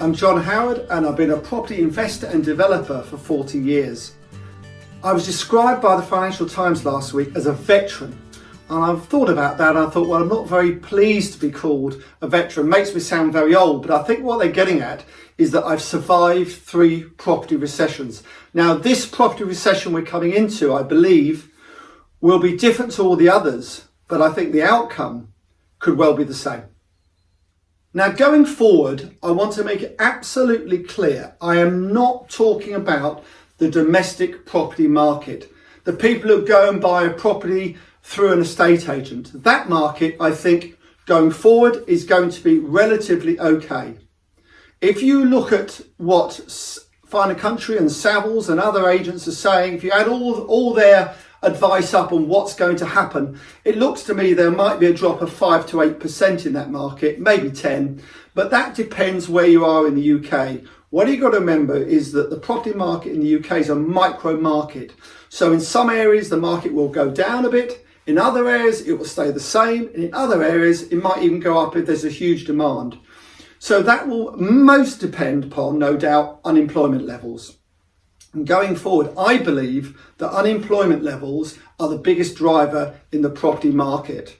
I'm John Howard and I've been a property investor and developer for 40 years. I was described by the Financial Times last week as a veteran, and I've thought about that and I thought, well, I'm not very pleased to be called a veteran. It makes me sound very old, but I think what they're getting at is that I've survived 3 property recessions. Now, this property recession we're coming into, I believe, will be different to all the others, but I think the outcome could well be the same. Now, going forward, I want to make it absolutely clear, I am not talking about the domestic property market. The people who go and buy a property through an estate agent. That market, I think, going forward is going to be relatively okay. If you look at what Finer Country and Savills and other agents are saying, if you add all their advice up on what's going to happen, it looks to me there might be a drop of 5 to 8% in that market, maybe 10, but that depends where you are in the UK. What you've got to remember is that the property market in the UK is a micro market. So in some areas the market will go down a bit, in other areas it will stay the same, and in other areas it might even go up if there's a huge demand. So that will most depend upon, no doubt, unemployment levels. And going forward, I believe that unemployment levels are the biggest driver in the property market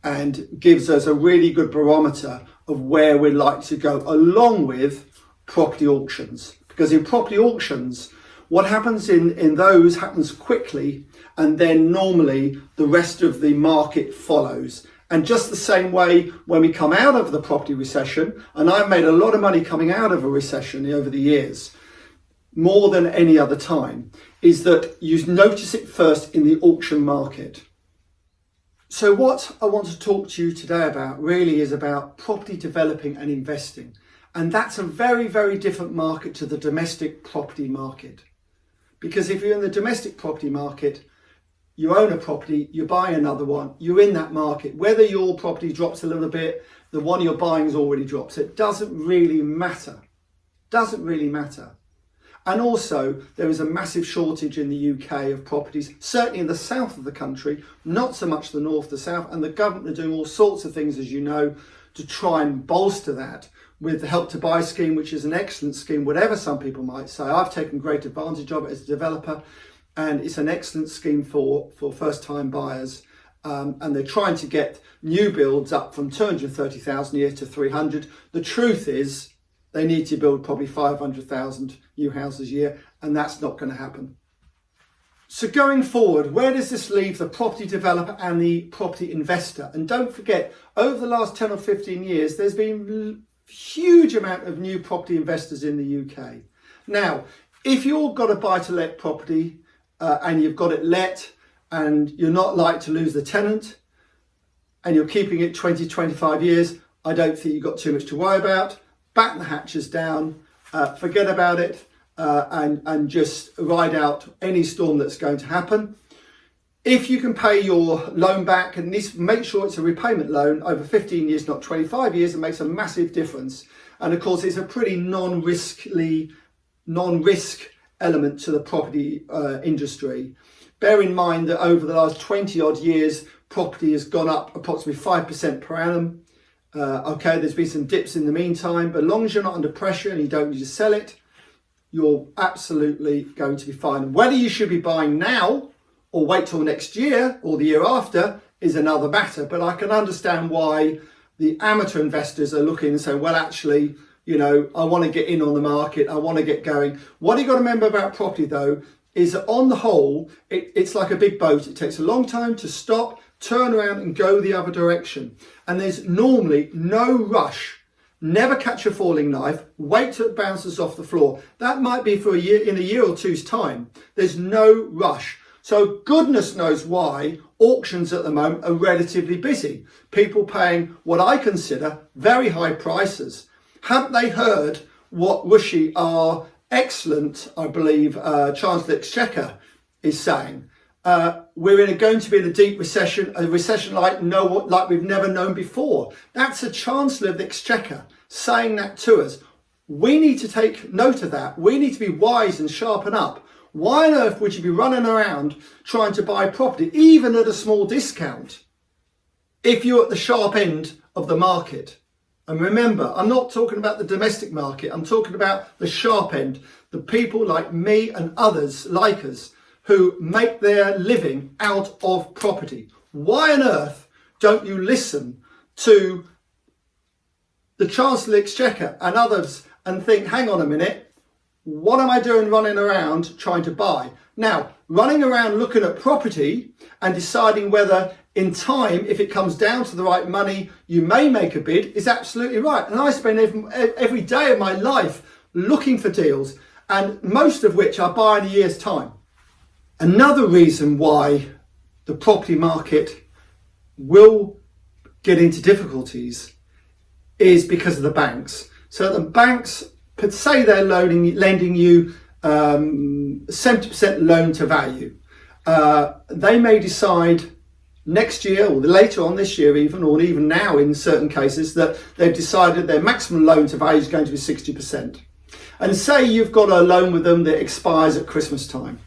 and gives us a really good barometer of where we'd like to go, along with property auctions. Because in property auctions, what happens in those happens quickly, and then normally the rest of the market follows. And just the same way when we come out of the property recession, and I've made a lot of money coming out of a recession over the years, more than any other time, is that you notice it first in the auction market. So what I want to talk to you today about really is about property developing and investing. And that's a very, very different market to the domestic property market. Because if you're in the domestic property market, you own a property, you buy another one, you're in that market. Whether your property drops a little bit, the one you're buying has already dropped. So it doesn't really matter. Doesn't really matter. And also, there is a massive shortage in the UK of properties, certainly in the south of the country, not so much the north, the south, and the government are doing all sorts of things, as you know, to try and bolster that with the Help to Buy scheme, which is an excellent scheme, whatever some people might say. I've taken great advantage of it as a developer, and it's an excellent scheme for first-time buyers. And they're trying to get new builds up from 230,000 a year to 300. The truth is, they need to build probably 500,000 new houses a year, and that's not going to happen. So going forward, where does this leave the property developer and the property investor? And don't forget, over the last 10 or 15 years, there's been a huge amount of new property investors in the UK. Now, if you've got a buy-to-let property and you've got it let and you're not like to lose the tenant and you're keeping it 20, 25 years, I don't think you've got too much to worry about. Batten the hatches down, forget about it, and just ride out any storm that's going to happen. If you can pay your loan back, and make sure it's a repayment loan over 15 years, not 25 years, it makes a massive difference. And of course, it's a pretty non-risk element to the property industry. Bear in mind that over the last 20 odd years, property has gone up approximately 5% per annum. Okay, there's been some dips in the meantime, but as long as you're not under pressure and you don't need to sell it, you're absolutely going to be fine. Whether you should be buying now or wait till next year or the year after is another matter, but I can understand why the amateur investors are looking and saying, well, actually, you know, I want to get in on the market, I want to get going. What you've got to remember about property, though, is that on the whole, it's like a big boat. It takes a long time to stop, turn around and go the other direction. And there's normally no rush. Never catch a falling knife, wait till it bounces off the floor. That might be for in a year or two's time. There's no rush. So goodness knows why auctions at the moment are relatively busy. People paying what I consider very high prices. Haven't they heard what Rishi, our excellent, I believe, Chancellor of the Exchequer is saying? We're going to be in a deep recession, a recession like we've never known before. That's a Chancellor of the Exchequer saying that to us. We need to take note of that. We need to be wise and sharpen up. Why on earth would you be running around trying to buy property, even at a small discount, if you're at the sharp end of the market? And remember, I'm not talking about the domestic market. I'm talking about the sharp end, the people like me and others like us who make their living out of property. Why on earth don't you listen to the Chancellor of the Exchequer and others and think, hang on a minute, what am I doing running around trying to buy? Now, running around looking at property and deciding whether in time, if it comes down to the right money, you may make a bid is absolutely right. And I spend every day of my life looking for deals, and most of which I buy in a year's time. Another reason why the property market will get into difficulties is because of the banks. So the banks, say they're lending you 70% loan to value. They may decide next year or later on this year even, or even now in certain cases, that they've decided their maximum loan to value is going to be 60%. And say you've got a loan with them that expires at Christmas time,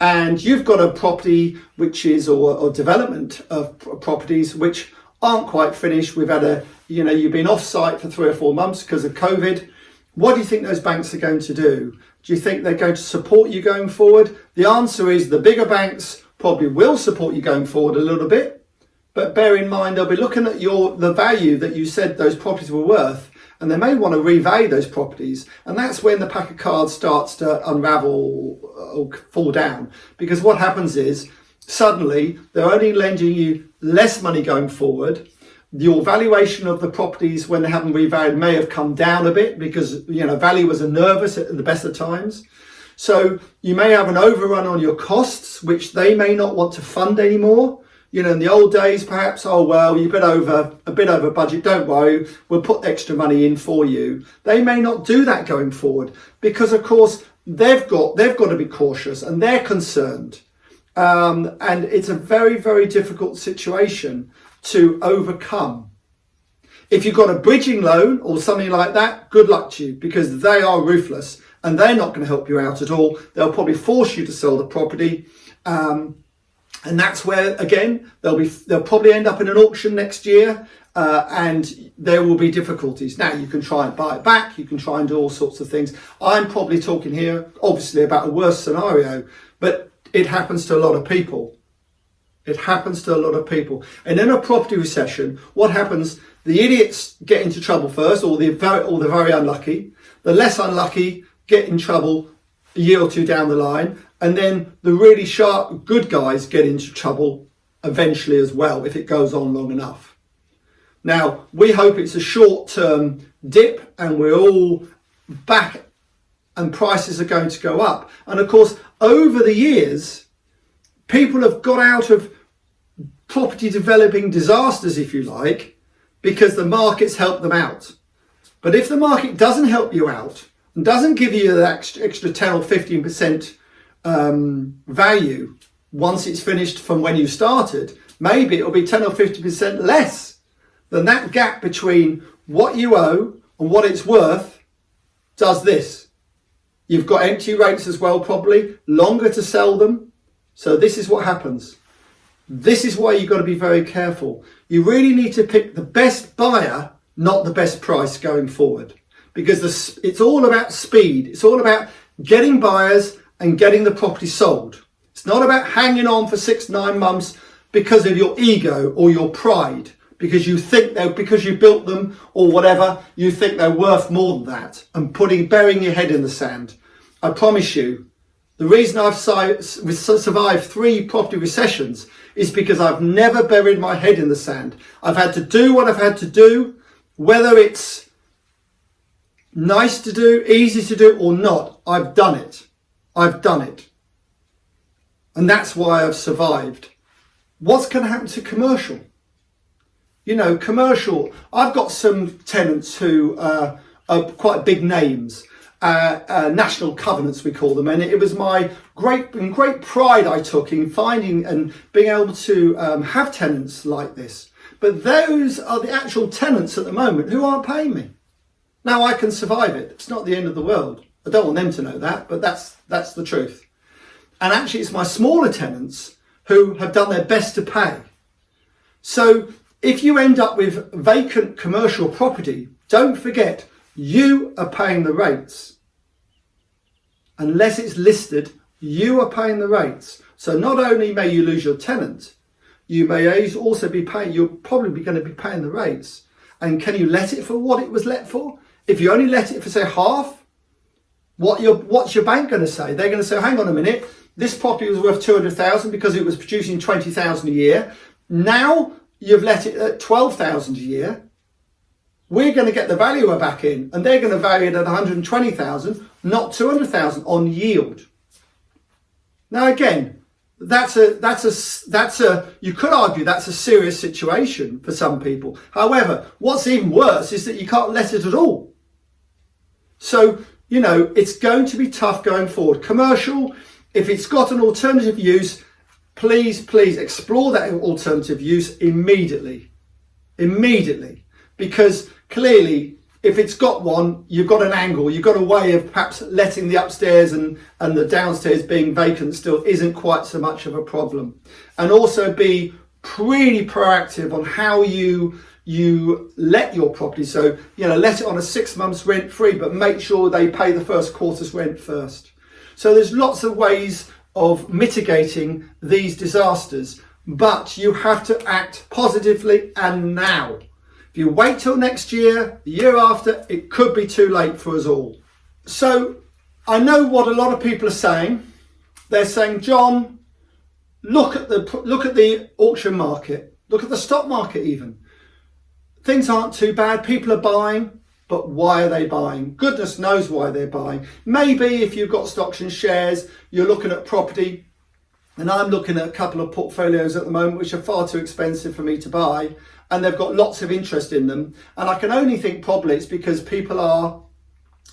and you've got a property which is, or development of properties which aren't quite finished. We've had you've been off site for 3 or 4 months because of COVID. What do you think those banks are going to do? Do you think they're going to support you going forward? The answer is the bigger banks probably will support you going forward a little bit, but bear in mind they'll be looking at the value that you said those properties were worth, and they may want to revalue those properties, and that's when the pack of cards starts to unravel or fall down. Because what happens is suddenly they're only lending you less money going forward. Your valuation of the properties when they haven't revalued may have come down a bit because valuers are nervous at the best of times. So you may have an overrun on your costs, which they may not want to fund anymore. In the old days, perhaps, oh, well, you're a bit over budget. Don't worry, we'll put extra money in for you. They may not do that going forward because, of course, they've got to be cautious and they're concerned. And it's a very, very difficult situation to overcome. If you've got a bridging loan or something like that, good luck to you, because they are ruthless and they're not going to help you out at all. They'll probably force you to sell the property. And that's where, again, they'll probably end up in an auction next year, and there will be difficulties. Now, you can try and buy it back. You can try and do all sorts of things. I'm probably talking here, obviously, about a worse scenario, but it happens to a lot of people. It happens to a lot of people. And in a property recession, what happens? The idiots get into trouble first, or the very unlucky. The less unlucky get in trouble a year or two down the line, and then the really sharp good guys get into trouble eventually as well if it goes on long enough. Now, we hope it's a short-term dip and we're all back and prices are going to go up. And of course, over the years, people have got out of property developing disasters, if you like, because the market's helped them out. But if the market doesn't help you out and doesn't give you that extra 10 or 15% value once it's finished from when you started, maybe it'll be 10 or 50% less than that gap between what you owe and what it's worth does this. You've got empty rates as well, probably longer to sell them. So this is what happens. This is why you've got to be very careful. You really need to pick the best buyer, not the best price going forward, because it's all about speed. It's all about getting buyers and getting the property sold. It's not about hanging on for 6-9 months because of your ego or your pride, because you think because you built them or whatever, you think they're worth more than that, and burying your head in the sand. I promise you, the reason I've survived 3 property recessions is because I've never buried my head in the sand. I've had to do what I've had to do, whether it's nice to do, easy to do or not. I've done it. I've done it. And that's why I've survived. What's going to happen to commercial? Commercial, I've got some tenants who are quite big names, national covenants we call them, and it was my great pride I took in finding and being able to have tenants like this. But those are the actual tenants at the moment who aren't paying me. Now I can survive it. It's not the end of the world. I don't want them to know that, but that's the truth. And actually it's my smaller tenants who have done their best to pay. So if you end up with vacant commercial property, don't forget you are paying the rates. Unless it's listed, you are paying the rates. So not only may you lose your tenant, you may also be paying, you're probably going to be paying the rates. And can you let it for what it was let for? If you only let it for, say, half, what's your bank going to say? They're going to say, hang on a minute, this property was worth 200,000 because it was producing 20,000 a year. Now you've let it at 12,000 a year. We're going to get the valuer back in, and they're going to value it at 120,000, not 200,000 on yield. Now again, that's a you could argue that's a serious situation for some people. However, what's even worse is that you can't let it at all. So, you know, it's going to be tough going forward. Commercial, if it's got an alternative use, please explore that alternative use immediately, because clearly, if it's got one, you've got an angle, you've got a way of perhaps letting the upstairs and the downstairs being vacant still isn't quite so much of a problem. And also be really proactive on how you let your property. So, you know, let it on a 6 months rent free, but make sure they pay the first quarter's rent first. So there's lots of ways of mitigating these disasters, but you have to act positively and now. If you wait till next year, the year after, it could be too late for us all. So I know what a lot of people are saying. They're saying, John, look at the auction market, look at the stock market even. Things aren't too bad. People are buying, but why are they buying? Goodness knows why they're buying. Maybe if you've got stocks and shares, you're looking at property, and I'm looking at a couple of portfolios at the moment which are far too expensive for me to buy, and they've got lots of interest in them. And I can only think probably it's because people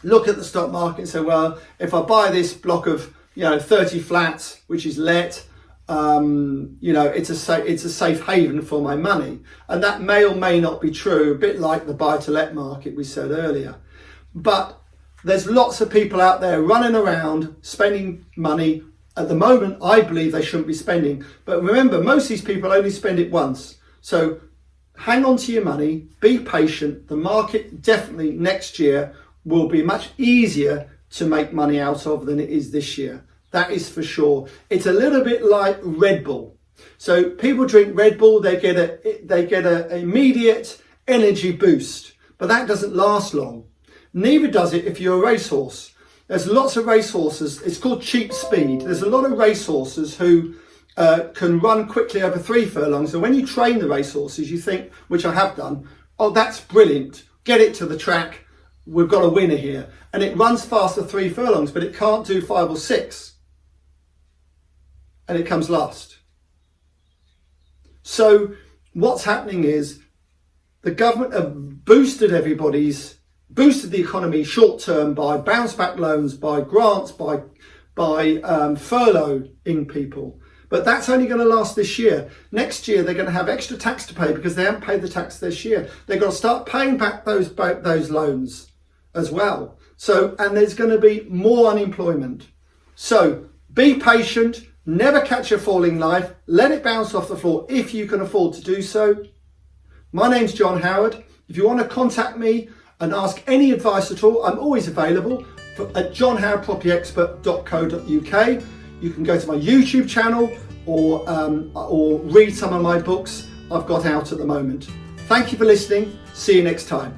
look at the stock market and say, well, if I buy this block of 30 flats, which is let, it's a safe haven for my money. And that may or may not be true, a bit like the buy-to-let market we said earlier. But there's lots of people out there running around spending money. At the moment, I believe they shouldn't be spending. But remember, most of these people only spend it once. So hang on to your money, be patient. The market definitely next year will be much easier to make money out of than it is this year. That is for sure. It's a little bit like Red Bull. So people drink Red Bull, they get an immediate energy boost, but that doesn't last long. Neither does it if you're a racehorse. There's lots of racehorses. It's called cheap speed. There's a lot of racehorses who can run quickly over 3 furlongs. And when you train the racehorses, you think, which I have done, oh, that's brilliant. Get it to the track. We've got a winner here. And it runs faster 3 furlongs, but it can't do 5 or 6. And it comes last. So what's happening is the government have boosted the economy short term by bounce back loans, by grants, by furloughing people. But that's only going to last this year. Next year, they're going to have extra tax to pay because they haven't paid the tax this year. They've got to start paying back those loans as well. So, and there's going to be more unemployment. So be patient, never catch a falling knife, let it bounce off the floor if you can afford to do so. My name's John Howard. If you want to contact me and ask any advice at all, I'm always available at johnhowardpropertyexpert.co.uk. You can go to my YouTube channel or read some of my books I've got out at the moment. Thank you for listening. See you next time.